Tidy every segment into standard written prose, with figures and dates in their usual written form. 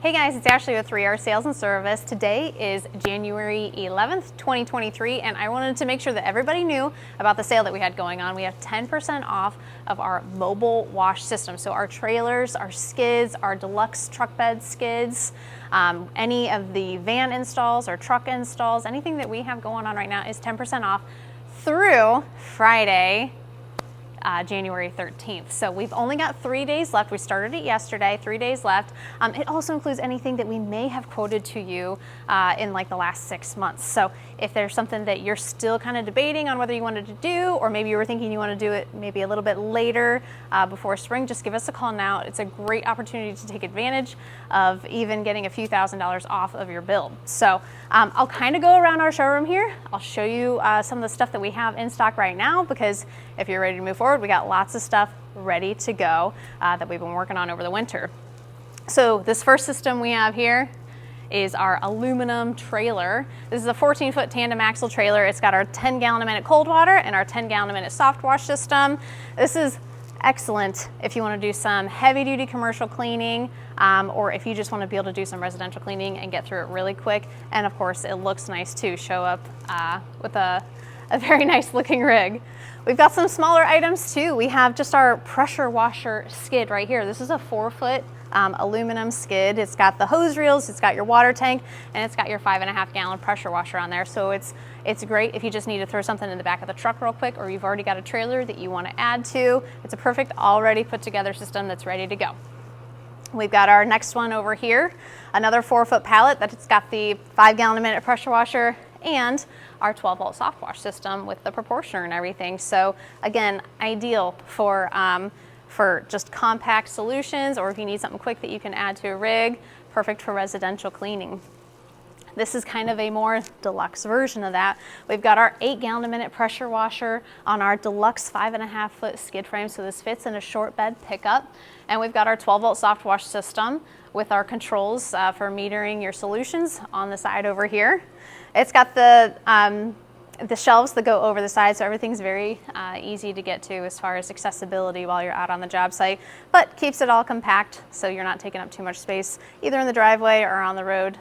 Hey guys, it's Ashley with 3R Sales and Service. Today is January 11th, 2023, and I wanted to make sure that everybody knew about the sale that we had going on. We have 10% off of our mobile wash system. So our trailers, our skids, our deluxe truck bed skids, any of the van installs or truck installs, anything that we have going on right now is 10% off through Friday, January 13th. So we've only got 3 days left. We started it yesterday, 3 days left. It also includes anything that we may have quoted to you in like the last 6 months. So if there's something that you're still kind of debating on whether you wanted to do, or maybe you were thinking you want to do it maybe a little bit later before spring, just give us a call now. It's a great opportunity to take advantage of even getting a few $1,000s off of your bill. So I'll kind of go around our showroom here. I'll show you some of the stuff that we have in stock right now, because if you're ready to move forward, we got lots of stuff ready to go that we've been working on over the winter. So this first system we have here is our aluminum trailer. This is a 14-foot tandem axle trailer. It's got our 10-gallon a minute cold water and our 10-gallon a minute soft wash system. This is excellent if you want to do some heavy-duty commercial cleaning, or if you just want to be able to do some residential cleaning and get through it really quick. And of course, it looks nice too. Show up with a very nice looking rig. We've got some smaller items too. We have just our pressure washer skid right here. This is a 4-foot aluminum skid. It's got the hose reels, it's got your water tank, and it's got your 5.5-gallon pressure washer on there. So it's great if you just need to throw something in the back of the truck real quick, or you've already got a trailer that you want to add to. It's a perfect already put together system that's ready to go. We've got our next one over here, another 4-foot pallet that's got the 5-gallon a minute pressure washer and our 12-volt soft wash system with the proportioner and everything. So again, ideal for just compact solutions, or if you need something quick that you can add to a rig, perfect for residential cleaning. This is kind of a more deluxe version of that. We've got our 8-gallon a minute pressure washer on our deluxe 5.5-foot skid frame, so this fits in a short bed pickup. And we've got our 12-volt soft wash system with our controls for metering your solutions on the side over here. It's got the shelves that go over the side, so everything's very easy to get to as far as accessibility while you're out on the job site, but keeps it all compact so you're not taking up too much space either in the driveway or on the road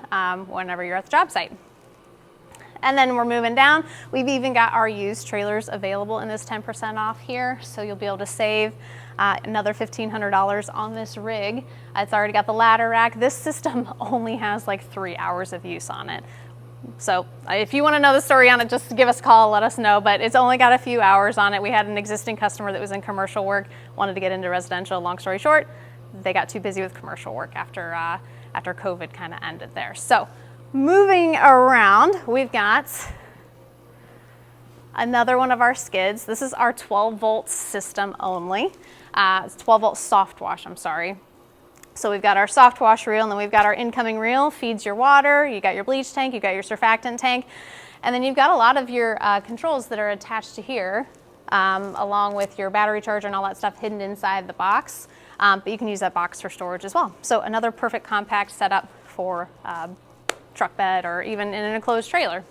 whenever you're at the job site. And then we're moving down. We've even got our used trailers available in this 10% off here, so you'll be able to save another $1,500 on this rig. It's already got the ladder rack. This system only has like 3 hours of use on it. So if you want to know the story on it, just give us a call, let us know, but it's only got a few hours on it. We had an existing customer that was in commercial work, wanted to get into residential. Long story short, they got too busy with commercial work after COVID kind of ended there. So moving around, we've got another one of our skids. This is our 12-volt system only. It's 12-volt soft wash, I'm sorry. So we've got our soft wash reel, and then we've got our incoming reel, feeds your water, you got your bleach tank, you got your surfactant tank, and then you've got a lot of your controls that are attached to here, along with your battery charger and all that stuff hidden inside the box, but you can use that box for storage as well. So another perfect compact setup for truck bed or even in an enclosed trailer.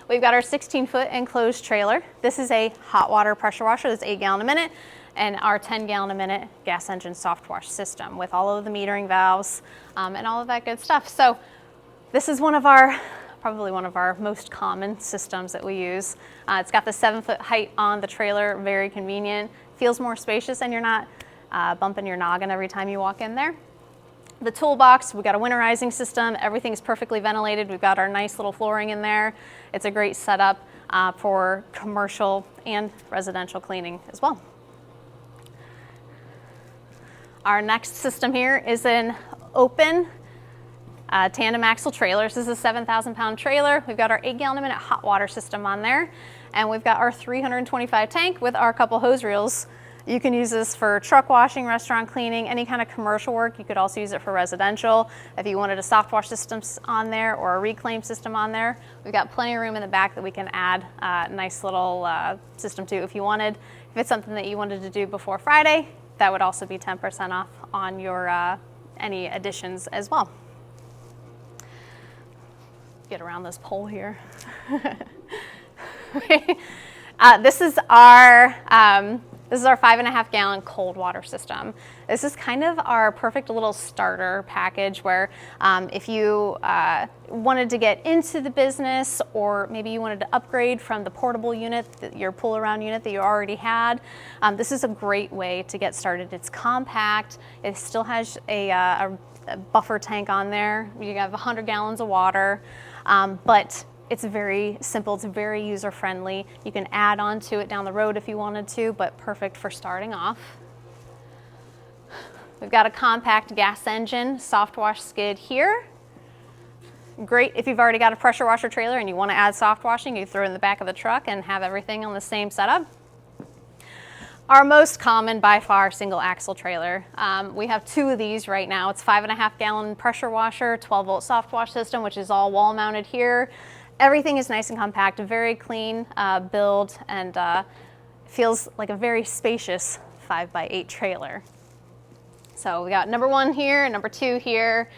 We've got our 16-foot enclosed trailer. This is a hot water pressure washer that's 8-gallon a minute, and our 10-gallon a minute gas engine soft wash system with all of the metering valves and all of that good stuff. So this is probably one of our most common systems that we use. It's got the 7-foot height on the trailer, very convenient, feels more spacious, and you're not bumping your noggin every time you walk in there. The toolbox, we've got a winterizing system, everything's perfectly ventilated. We've got our nice little flooring in there. It's a great setup for commercial and residential cleaning as well. Our next system here is an open tandem axle trailer. This is a 7,000-pound trailer. We've got our 8-gallon a minute hot water system on there, and we've got our 325 tank with our couple hose reels. You can use this for truck washing, restaurant cleaning, any kind of commercial work. You could also use it for residential. If you wanted a soft wash system on there or a reclaim system on there, we've got plenty of room in the back that we can add a nice little system to if you wanted. If it's something that you wanted to do before Friday, that would also be 10% off on your any additions as well. Get around this pole here. This is our This is our 5.5-gallon cold water system. This is kind of our perfect little starter package where if you wanted to get into the business, or maybe you wanted to upgrade from the portable unit, your pull-around unit that you already had, this is a great way to get started. It's compact. It still has a buffer tank on there. You have 100 gallons of water, but it's very simple, it's very user-friendly. You can add on to it down the road if you wanted to, but perfect for starting off. We've got a compact gas engine soft wash skid here. Great if you've already got a pressure washer trailer and you want to add soft washing, you throw it in the back of the truck and have everything on the same setup. Our most common, by far, single axle trailer. We have 2 of these right now. It's 5.5-gallon pressure washer, 12-volt soft wash system, which is all wall mounted here. Everything is nice and compact, very clean build, and feels like a very spacious 5x8 trailer. So we got number 1 here, number 2 here.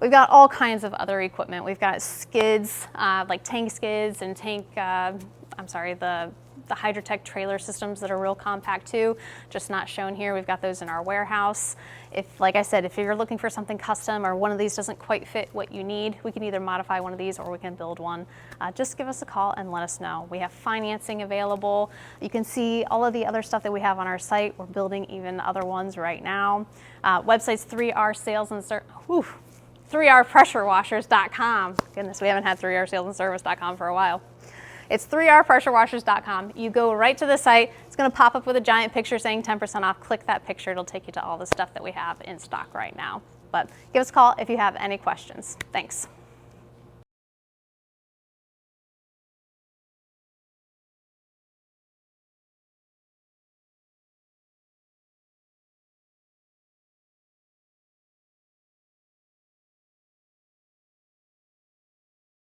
We've got all kinds of other equipment. We've got skids, like tank skids and the Hydrotech trailer systems that are real compact too, just not shown here. We've got those in our warehouse. Like I said, if you're looking for something custom or one of these doesn't quite fit what you need, we can either modify one of these or we can build one. Just give us a call and let us know. We have financing available. You can see all of the other stuff that we have on our site. We're building even other ones right now. Website's 3rpressurewashers.com. Goodness, we haven't had 3rsalesandservice.com for a while. It's 3rpressurewashers.com. You go right to the site. It's going to pop up with a giant picture saying 10% off. Click that picture. It'll take you to all the stuff that we have in stock right now. But give us a call if you have any questions. Thanks.